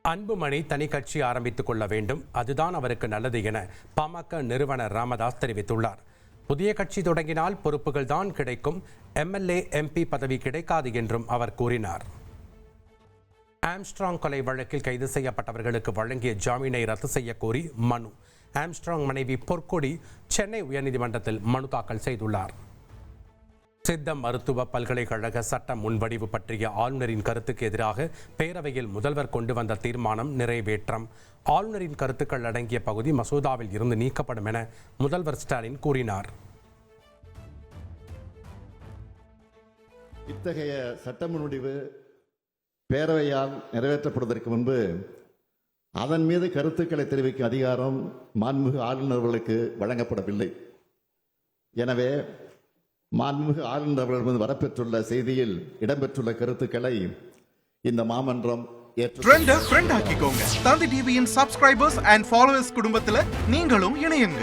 அன்புமணி தனி கட்சி ஆரம்பித்துக் கொள்ள வேண்டும், அதுதான் அவருக்கு நல்லது என பாமக நிறுவனர் ராமதாஸ் தெரிவித்துள்ளார். புதிய கட்சி தொடங்கினால் பொறுப்புகள் தான் கிடைக்கும், எம்எல்ஏ எம்பி பதவி கிடைக்காது என்றும் அவர் கூறினார். ஆம்ஸ்ட்ராங் கொலை வழக்கில் கைது செய்யப்பட்டவர்களுக்கு வழங்கிய ஜாமீனை ரத்து செய்ய கோரி மனு. ஆம்ஸ்ட்ராங் மனைவி பொற்கொடி சென்னை உயர்நீதிமன்றத்தில் மனு தாக்கல் செய்துள்ளார். சித்த மருத்துவ பல்கலைக்கழக சட்ட முன்வடிவு பற்றிய ஆளுநரின் கருத்துக்கு எதிராக பேரவையில் முதல்வர் கொண்டு வந்த தீர்மானம் நிறைவேற்றம். ஆளுநரின் கருத்துக்கள் அடங்கிய பகுதி மசோதாவில் இருந்து நீக்கப்படும் என முதல்வர் ஸ்டாலின் கூறினார். இத்தகைய சட்ட முன்வடிவு பேரவையால் நிறைவேற்றப்படுவதற்கு முன்பு அதன் மீது கருத்துக்களை தெரிவிக்கும் அதிகாரம் மாண்புமிகு ஆளுநர்களுக்கு வழங்கப்படவில்லை. எனவே மாண்புமிகு ஆளுநர் அவர்களிடம் வரப்பெற்றுள்ள செய்தியில் இடம்பெற்றுள்ள கருத்துக்களை இந்த மாமன்றம் ஆக்கிக்கோங்க. தந்தி டிவியின் சப்ஸ்கிரைபர்ஸ் அண்ட் ஃபாலோவர்ஸ் குடும்பத்தில் நீங்களும் இணையுங்க.